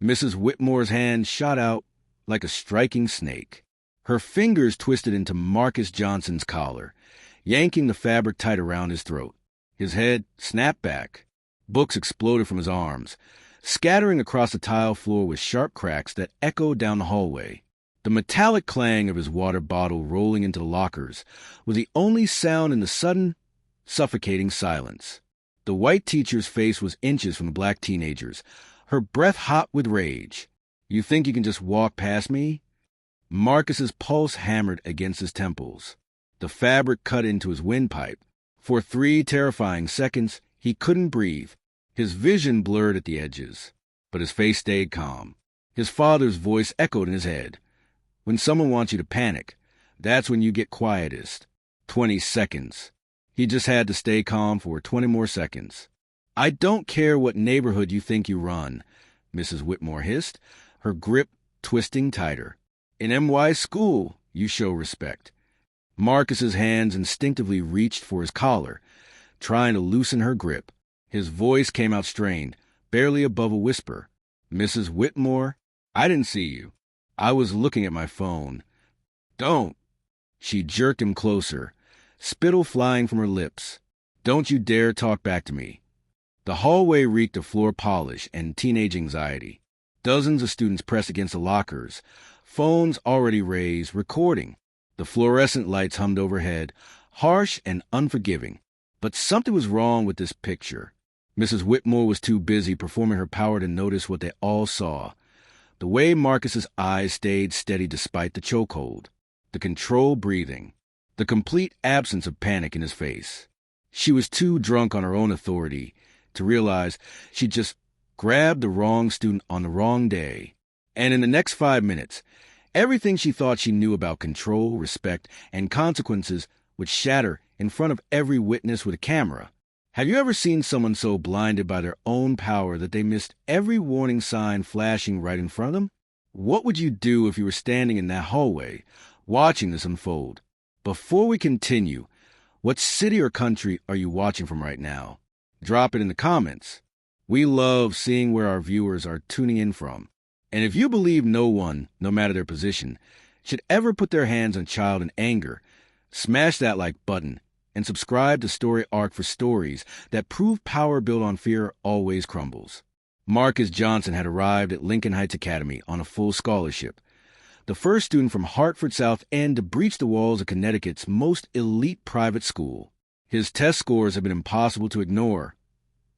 Mrs. Whitmore's hand shot out like a striking snake. Her fingers twisted into Marcus Johnson's collar, yanking the fabric tight around his throat. His head snapped back. Books exploded from his arms, scattering across the tile floor with sharp cracks that echoed down the hallway. The metallic clang of his water bottle rolling into the lockers was the only sound in the sudden, suffocating silence. The white teacher's face was inches from the black teenager's, her breath hot with rage. "You think you can just walk past me?" Marcus's pulse hammered against his temples. The fabric cut into his windpipe. For 3 terrifying seconds, he couldn't breathe. His vision blurred at the edges, but his face stayed calm. His father's voice echoed in his head. "When someone wants you to panic, that's when you get quietest." 20 seconds. He just had to stay calm for 20 more seconds. "I don't care what neighborhood you think you run," Mrs. Whitmore hissed, her grip twisting tighter. "In MY school, you show respect." Marcus's hands instinctively reached for his collar, trying to loosen her grip. His voice came out strained, barely above a whisper. "Mrs. Whitmore, I didn't see you. I was looking at my phone." "Don't." She jerked him closer, spittle flying from her lips. "Don't you dare talk back to me." The hallway reeked of floor polish and teenage anxiety. Dozens of students pressed against the lockers, phones already raised, recording. The fluorescent lights hummed overhead, harsh and unforgiving. But something was wrong with this picture. Mrs. Whitmore was too busy performing her power to notice what they all saw. The way Marcus's eyes stayed steady despite the chokehold, the controlled breathing, the complete absence of panic in his face. She was too drunk on her own authority to realize she'd just grabbed the wrong student on the wrong day. And in the next 5 minutes, everything she thought she knew about control, respect, and consequences would shatter in front of every witness with a camera. Have you ever seen someone so blinded by their own power that they missed every warning sign flashing right in front of them? What would you do if you were standing in that hallway, watching this unfold? Before we continue, what city or country are you watching from right now? Drop it in the comments. We love seeing where our viewers are tuning in from. And if you believe no one, no matter their position, should ever put their hands on a child in anger, smash that like button and subscribe to Story Arc for stories that prove power built on fear always crumbles. Marcus Johnson had arrived at Lincoln Heights Academy on a full scholarship, the first student from Hartford, South End to breach the walls of Connecticut's most elite private school. His test scores have been impossible to ignore.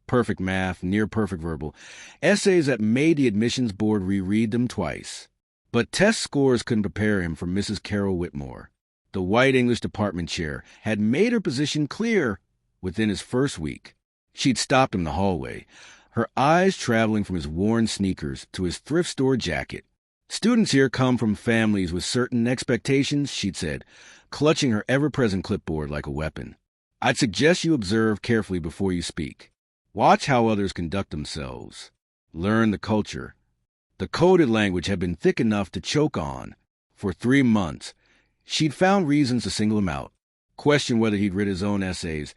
Perfect math, near-perfect verbal, essays that made the admissions board reread them twice. But test scores couldn't prepare him for Mrs. Carol Whitmore. The white English department chair had made her position clear within his first week. She'd stopped him in the hallway, her eyes traveling from his worn sneakers to his thrift store jacket. "Students here come from families with certain expectations," she'd said, clutching her ever-present clipboard like a weapon. "I'd suggest you observe carefully before you speak. Watch how others conduct themselves. Learn the culture." The coded language had been thick enough to choke on. For 3 months, she'd found reasons to single him out, question whether he'd written his own essays.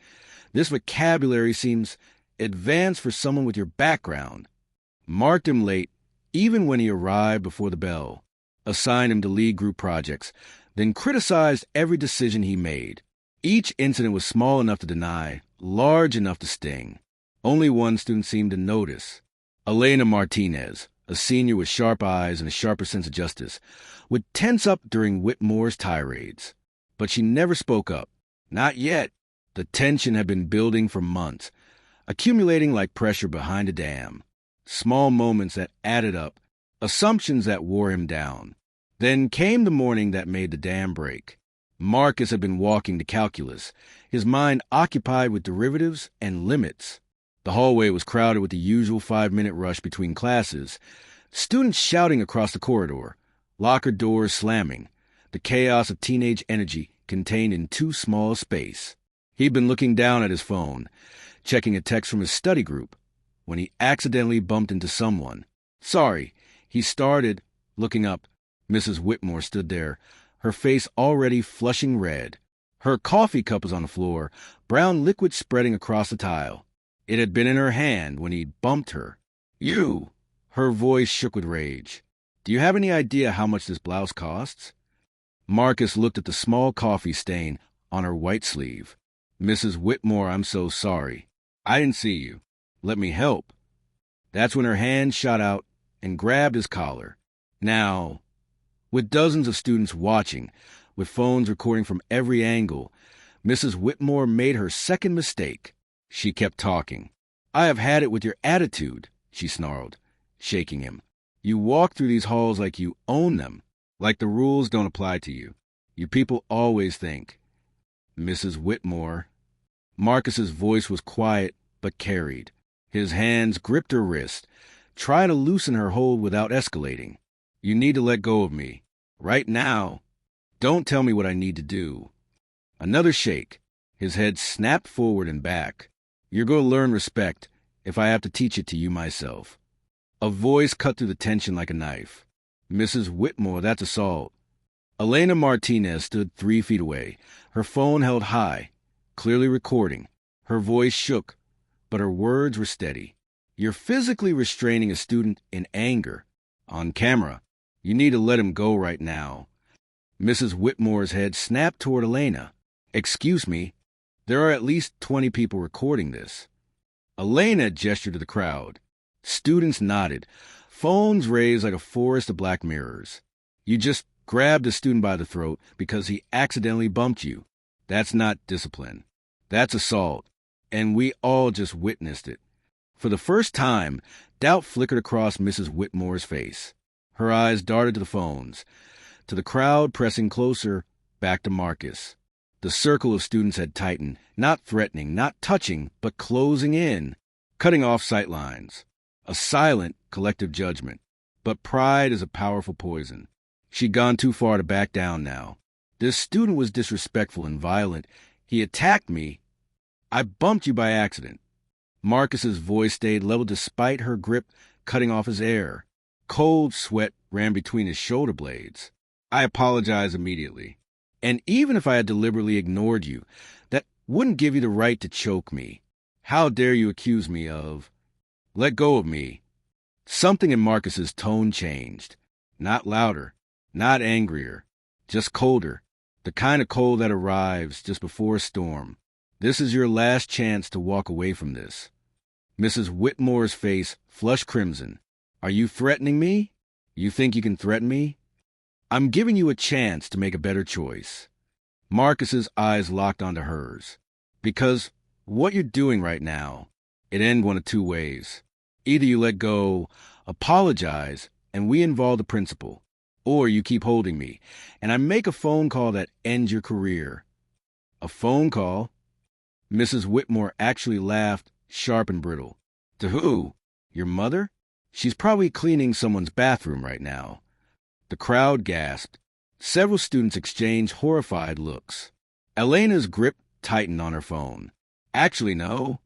"This vocabulary seems advanced for someone with your background." Marked him late, even when he arrived before the bell. Assigned him to lead group projects, then criticized every decision he made. Each incident was small enough to deny, large enough to sting. Only one student seemed to notice. Elena Martinez, a senior with sharp eyes and a sharper sense of justice, would tense up during Whitmore's tirades. But she never spoke up. Not yet. The tension had been building for months, accumulating like pressure behind a dam. Small moments that added up, assumptions that wore him down. Then came the morning that made the dam break. Marcus had been walking to calculus, his mind occupied with derivatives and limits. The hallway was crowded with the usual 5-minute rush between classes, students shouting across the corridor, locker doors slamming, the chaos of teenage energy contained in too small a space. He'd been looking down at his phone, checking a text from his study group, when he accidentally bumped into someone. "Sorry," he started, looking up. Mrs. Whitmore stood there, her face already flushing red. Her coffee cup was on the floor, brown liquid spreading across the tile. It had been in her hand when he'd bumped her. "You!" Her voice shook with rage. Do you have any idea how much this blouse costs? Marcus looked at the small coffee stain on her white sleeve. Mrs. Whitmore, I'm so sorry. I didn't see you. Let me help. That's when her hand shot out and grabbed his collar. Now, with dozens of students watching, with phones recording from every angle, Mrs. Whitmore made her second mistake. She kept talking. I have had it with your attitude, she snarled, shaking him. You walk through these halls like you own them, like the rules don't apply to you. You people always think. Mrs. Whitmore. Marcus's voice was quiet but carried. His hands gripped her wrist. Try to loosen her hold without escalating. You need to let go of me. Right now. Don't tell me what I need to do. Another shake. His head snapped forward and back. You're going to learn respect if I have to teach it to you myself. A voice cut through the tension like a knife. Mrs. Whitmore, that's assault. Elena Martinez stood 3 feet away, her phone held high, clearly recording. Her voice shook, but her words were steady. You're physically restraining a student in anger. On camera. You need to let him go right now. Mrs. Whitmore's head snapped toward Elena. Excuse me. There are at least 20 people recording this. Elena gestured to the crowd. Students nodded. Phones raised like a forest of black mirrors. You just grabbed a student by the throat because he accidentally bumped you. That's not discipline. That's assault. And we all just witnessed it. For the first time, doubt flickered across Mrs. Whitmore's face. Her eyes darted to the phones, to the crowd pressing closer, back to Marcus. The circle of students had tightened, not threatening, not touching, but closing in, cutting off sight lines. A silent, collective judgment. But pride is a powerful poison. She'd gone too far to back down now. This student was disrespectful and violent. He attacked me. I bumped you by accident. Marcus's voice stayed level despite her grip cutting off his air. Cold sweat ran between his shoulder blades. I apologize immediately. And even if I had deliberately ignored you, that wouldn't give you the right to choke me. How dare you accuse me of... Let go of me. Something in Marcus's tone changed. Not louder, not angrier, just colder. The kind of cold that arrives just before a storm. This is your last chance to walk away from this. Mrs. Whitmore's face flushed crimson. Are you threatening me? You think you can threaten me? I'm giving you a chance to make a better choice. Marcus's eyes locked onto hers. Because what you're doing right now, it ends one of 2 ways. Either you let go, apologize, and we involve the principal, or you keep holding me, and I make a phone call that ends your career. A phone call? Mrs. Whitmore actually laughed, sharp and brittle. To who? Your mother? She's probably cleaning someone's bathroom right now. The crowd gasped. Several students exchanged horrified looks. Elena's grip tightened on her phone. Actually, no.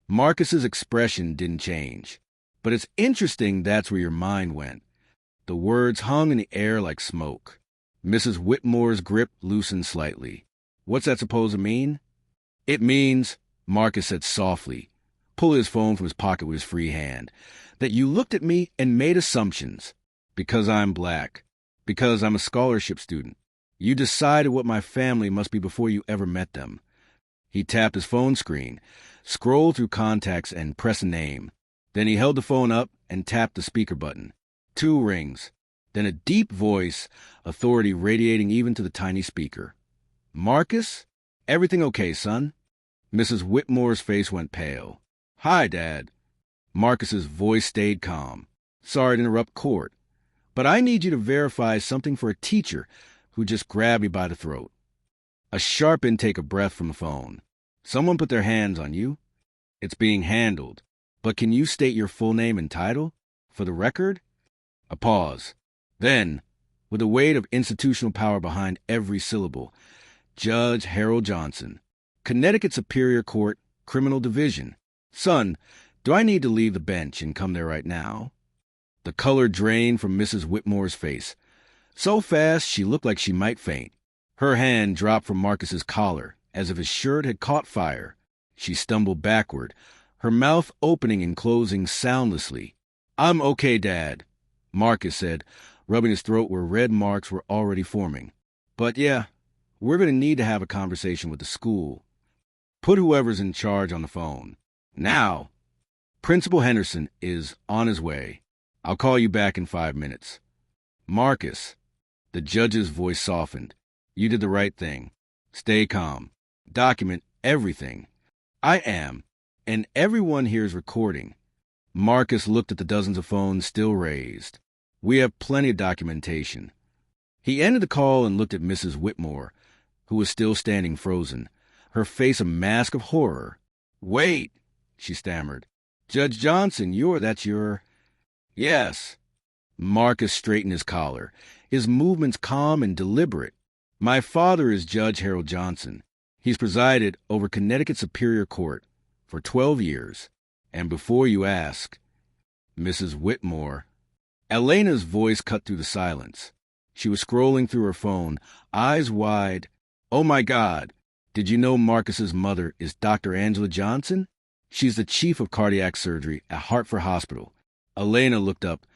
Marcus's expression didn't change. But it's interesting that's where your mind went. The words hung in the air like smoke. Mrs. Whitmore's grip loosened slightly. What's that supposed to mean? It means, Marcus said softly, pulling his phone from his pocket with his free hand, that you looked at me and made assumptions. Because I'm black. Because I'm a scholarship student. You decided what my family must be before you ever met them. He tapped his phone screen, scrolled through contacts, and pressed a name. Then he held the phone up and tapped the speaker button. 2 rings. Then a deep voice, authority radiating even to the tiny speaker. Marcus? Everything okay, son? Mrs. Whitmore's face went pale. Hi, Dad. Marcus's voice stayed calm. Sorry to interrupt court, but I need you to verify something for a teacher who just grabbed me by the throat. A sharp intake of breath from the phone. Someone put their hands on you? It's being handled. But can you state your full name and title? For the record? A pause. Then, with the weight of institutional power behind every syllable, Judge Harold Johnson, Connecticut Superior Court, Criminal Division. Son, do I need to leave the bench and come there right now? The color drained from Mrs. Whitmore's face. So fast she looked like she might faint. Her hand dropped from Marcus's collar, as if his shirt had caught fire. She stumbled backward, her mouth opening and closing soundlessly. I'm okay, Dad, Marcus said, rubbing his throat where red marks were already forming. But yeah, we're going to need to have a conversation with the school. Put whoever's in charge on the phone. Now, Principal Henderson is on his way. I'll call you back in 5 minutes. Marcus, the judge's voice softened. You did the right thing. Stay calm. Document everything. I am, and everyone here is recording. Marcus looked at the dozens of phones still raised. We have plenty of documentation. He ended the call and looked at Mrs. Whitmore, who was still standing frozen, her face a mask of horror. Wait, she stammered. Judge Johnson, that's your... Yes. Marcus straightened his collar, his movements calm and deliberate. My father is Judge Harold Johnson. He's presided over Connecticut Superior Court for 12 years. And before you ask, Mrs. Whitmore... Elena's voice cut through the silence. She was scrolling through her phone, eyes wide. Oh my God, did you know Marcus's mother is Dr. Angela Johnson? She's the chief of cardiac surgery at Hartford Hospital. Elena looked up,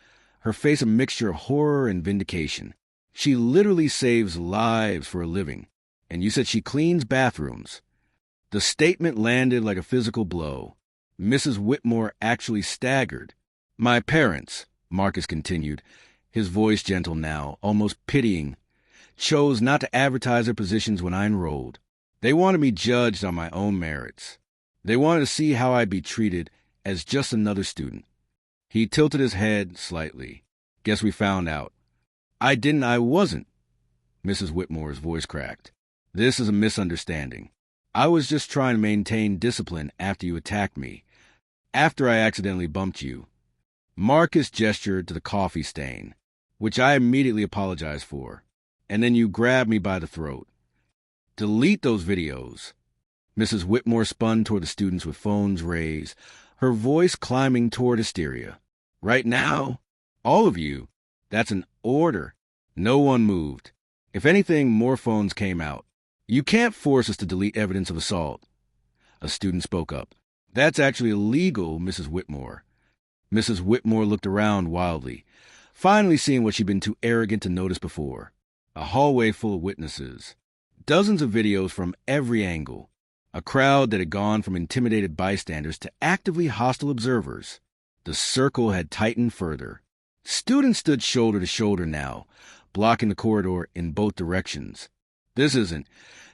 her face a mixture of horror and vindication. She literally saves lives for a living. And you said she cleans bathrooms. The statement landed like a physical blow. Mrs. Whitmore actually staggered. My parents, Marcus continued, his voice gentle now, almost pitying, chose not to advertise their positions when I enrolled. They wanted me judged on my own merits. They wanted to see how I'd be treated as just another student. He tilted his head slightly. Guess we found out. I wasn't. Mrs. Whitmore's voice cracked. This is a misunderstanding. I was just trying to maintain discipline after you attacked me. After I accidentally bumped you. Marcus gestured to the coffee stain, which I immediately apologized for. And then you grabbed me by the throat. Delete those videos. Mrs. Whitmore spun toward the students with phones raised, her voice climbing toward hysteria. Right now, all of you, that's an order. No one moved. If anything, more phones came out. You can't force us to delete evidence of assault. A student spoke up. That's actually illegal, Mrs. Whitmore. Mrs. Whitmore looked around wildly, finally seeing what she'd been too arrogant to notice before. A hallway full of witnesses. Dozens of videos from every angle. A crowd that had gone from intimidated bystanders to actively hostile observers. The circle had tightened further. Students stood shoulder to shoulder now, blocking the corridor in both directions. This isn't.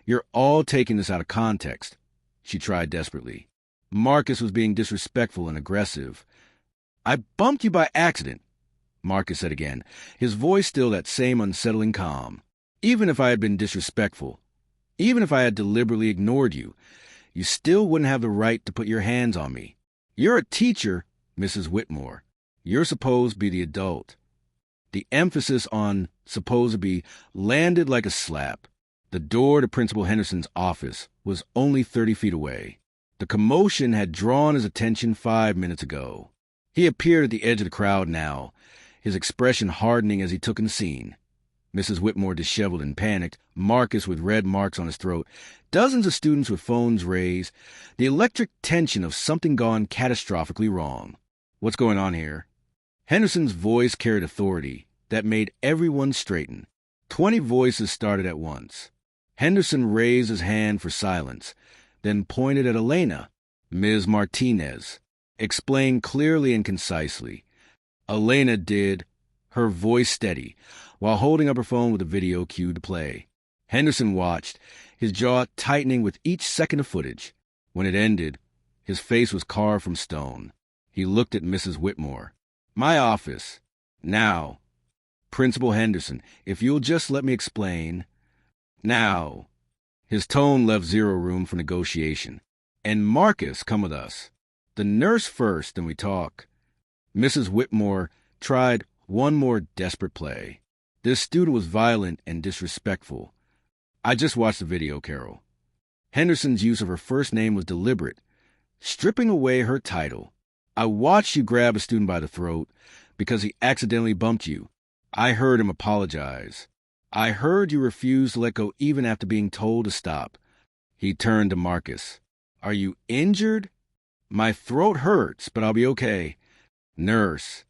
You're all taking this out of context. She tried desperately. Marcus was being disrespectful and aggressive. I bumped you by accident, Marcus said again, his voice still that same unsettling calm. Even if I had been disrespectful, even if I had deliberately ignored you, you still wouldn't have the right to put your hands on me. You're a teacher, Mrs. Whitmore. You're supposed to be the adult. The emphasis on supposed to be landed like a slap. The door to Principal Henderson's office was only 30 feet away. The commotion had drawn his attention 5 minutes ago. He appeared at the edge of the crowd now, his expression hardening as he took in the scene. Mrs. Whitmore disheveled and panicked, Marcus with red marks on his throat, dozens of students with phones raised, the electric tension of something gone catastrophically wrong. What's going on here? Henderson's voice carried authority that made everyone straighten. 20 voices started at once. Henderson raised his hand for silence, then pointed at Elena. Ms. Martinez. Explained clearly and concisely. Elena did, her voice steady, while holding up her phone with a video cued to play. Henderson watched, his jaw tightening with each second of footage. When it ended, his face was carved from stone. He looked at Mrs. Whitmore. My office. Now. Principal Henderson, if you'll just let me explain. Now. His tone left zero room for negotiation. And Marcus, come with us. The nurse first, then we talk. Mrs. Whitmore tried one more desperate play. This student was violent and disrespectful. I just watched the video, Carol. Henderson's use of her first name was deliberate, stripping away her title. I watched you grab a student by the throat because he accidentally bumped you. I heard him apologize. I heard you refuse to let go even after being told to stop. He turned to Marcus. Are you injured? My throat hurts, but I'll be okay. Nurse.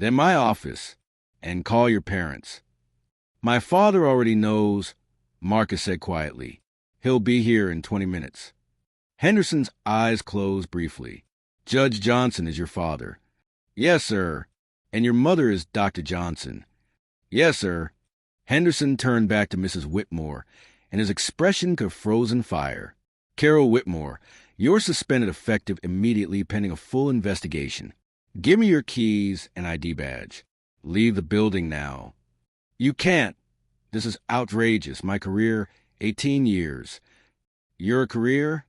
Then my office, and call your parents. My father already knows, Marcus said quietly. He'll be here in 20 minutes. Henderson's eyes closed briefly. Judge Johnson is your father. Yes, sir. And your mother is Dr. Johnson. Yes, sir. Henderson turned back to Mrs. Whitmore, and his expression could have frozen fire. Carol Whitmore, you're suspended effective immediately pending a full investigation. Give me your keys and ID badge. Leave the building now. You can't. This is outrageous. My career, 18 years. Your career?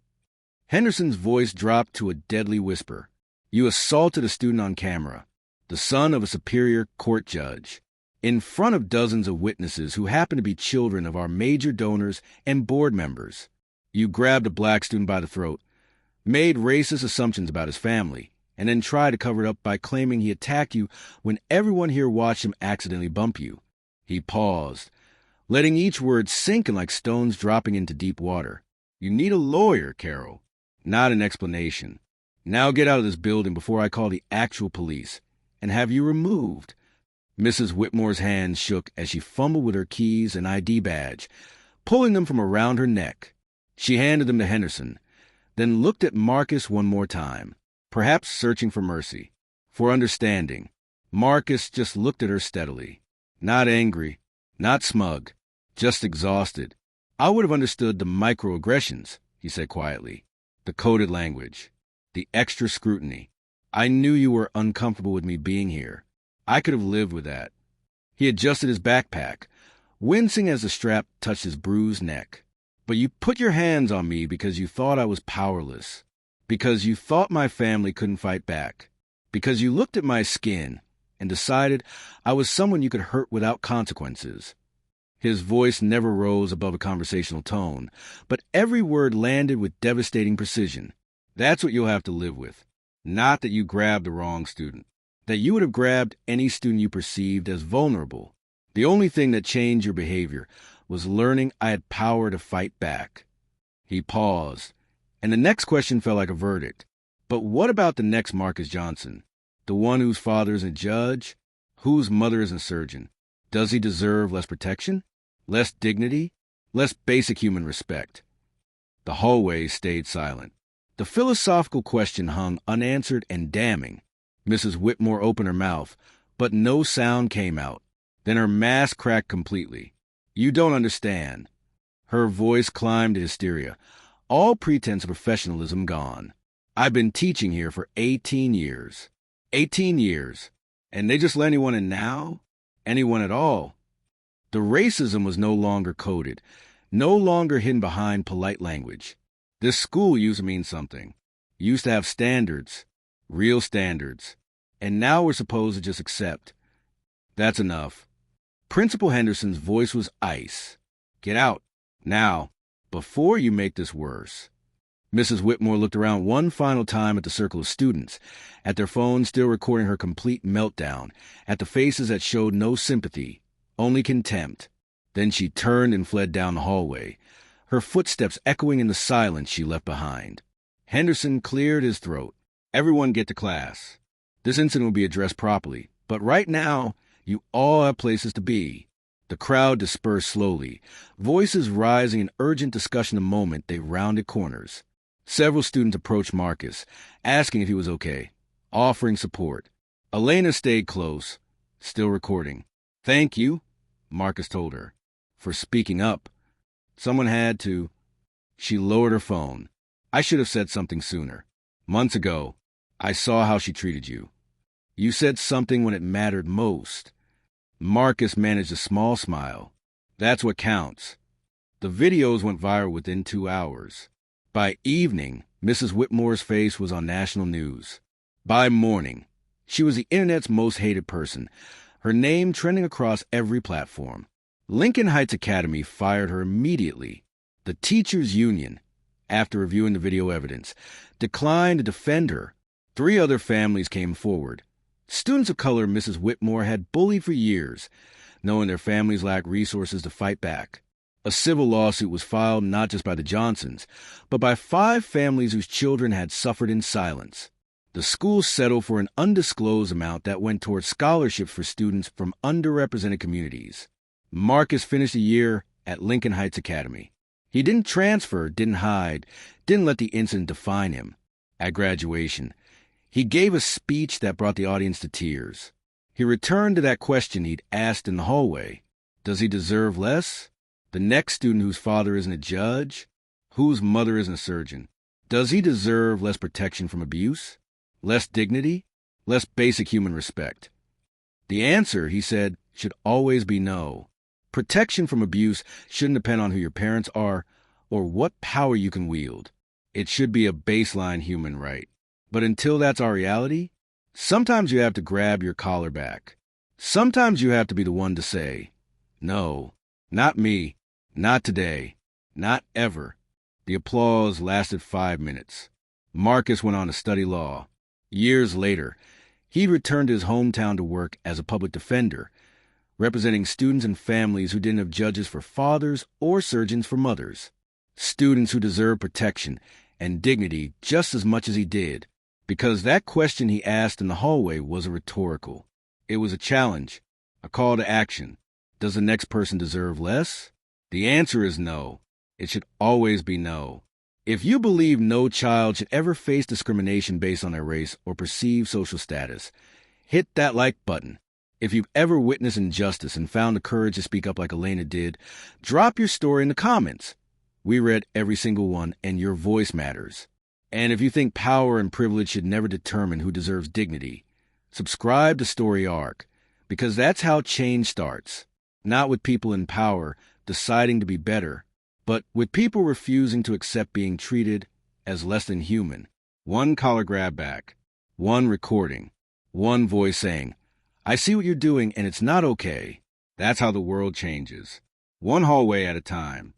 Henderson's voice dropped to a deadly whisper. You assaulted a student on camera, the son of a superior court judge, in front of dozens of witnesses who happen to be children of our major donors and board members. You grabbed a black student by the throat, made racist assumptions about his family, and then tried to cover it up by claiming he attacked you when everyone here watched him accidentally bump you. He paused, letting each word sink in like stones dropping into deep water. You need a lawyer, Carol, not an explanation. Now get out of this building before I call the actual police and have you removed. Mrs. Whitmore's hands shook as she fumbled with her keys and ID badge, pulling them from around her neck. She handed them to Henderson, then looked at Marcus one more time, perhaps searching for mercy, for understanding. Marcus just looked at her steadily. Not angry, not smug, just exhausted. I would have understood the microaggressions, he said quietly, the coded language, the extra scrutiny. I knew you were uncomfortable with me being here. I could have lived with that. He adjusted his backpack, wincing as the strap touched his bruised neck. But you put your hands on me because you thought I was powerless, because you thought my family couldn't fight back, because you looked at my skin and decided I was someone you could hurt without consequences. His voice never rose above a conversational tone, but every word landed with devastating precision. That's what you'll have to live with. Not that you grabbed the wrong student. That you would have grabbed any student you perceived as vulnerable. The only thing that changed your behavior was learning I had power to fight back. He paused, and the next question felt like a verdict. But what about the next Marcus Johnson? The one whose father is a judge? Whose mother is a surgeon? Does he deserve less protection? Less dignity? Less basic human respect? The hallway stayed silent. The philosophical question hung unanswered and damning. Mrs. Whitmore opened her mouth, but no sound came out. Then her mask cracked completely. You don't understand. Her voice climbed to hysteria, all pretense of professionalism gone. I've been teaching here for 18 years. 18 years. And they just let anyone in now? Anyone at all? The racism was no longer coded, no longer hidden behind polite language. This school used to mean something. Used to have standards. Real standards. And now we're supposed to just accept. That's enough. Principal Henderson's voice was ice. Get out. Now. Before you make this worse. Mrs. Whitmore looked around one final time at the circle of students, at their phones still recording her complete meltdown, at the faces that showed no sympathy, only contempt. Then she turned and fled down the hallway, her footsteps echoing in the silence she left behind. Henderson cleared his throat. Everyone get to class. This incident will be addressed properly, but right now, you all have places to be. The crowd dispersed slowly, voices rising in urgent discussion the moment they rounded corners. Several students approached Marcus, asking if he was okay, offering support. Elena stayed close, still recording. Thank you, Marcus told her, for speaking up. Someone had to. She lowered her phone. I should have said something sooner. Months ago, I saw how she treated you. You said something when it mattered most. Marcus managed a small smile. That's what counts. The videos went viral within 2 hours. By evening, Mrs. Whitmore's face was on national news. By morning, she was the internet's most hated person, her name trending across every platform. Lincoln Heights Academy fired her immediately. The teachers' union, after reviewing the video evidence, declined to defend her. 3 other families came forward. Students of color Mrs. Whitmore had bullied for years, knowing their families lacked resources to fight back. A civil lawsuit was filed not just by the Johnsons, but by 5 families whose children had suffered in silence. The school settled for an undisclosed amount that went towards scholarships for students from underrepresented communities. Marcus finished a year at Lincoln Heights Academy. He didn't transfer, didn't hide, didn't let the incident define him. At graduation, he gave a speech that brought the audience to tears. He returned to that question he'd asked in the hallway. Does he deserve less? The next student whose father isn't a judge, whose mother isn't a surgeon, does he deserve less protection from abuse? Less dignity? Less basic human respect? The answer, he said, should always be no. Protection from abuse shouldn't depend on who your parents are or what power you can wield. It should be a baseline human right. But until that's our reality, sometimes you have to grab your collar back. Sometimes you have to be the one to say, no, not me, not today, not ever. The applause lasted 5 minutes. Marcus went on to study law. Years later, he returned to his hometown to work as a public defender, representing students and families who didn't have judges for fathers or surgeons for mothers. Students who deserve protection and dignity just as much as he did, because that question he asked in the hallway was a rhetorical. It was a challenge, a call to action. Does the next person deserve less? The answer is no. It should always be no. If you believe no child should ever face discrimination based on their race or perceived social status, hit that like button. If you've ever witnessed injustice and found the courage to speak up like Elena did, drop your story in the comments. We read every single one, and your voice matters. And if you think power and privilege should never determine who deserves dignity, subscribe to Story Arc, because that's how change starts. Not with people in power deciding to be better, but with people refusing to accept being treated as less than human. One collar grab back, one recording, one voice saying, I see what you're doing and it's not okay. That's how the world changes. One hallway at a time.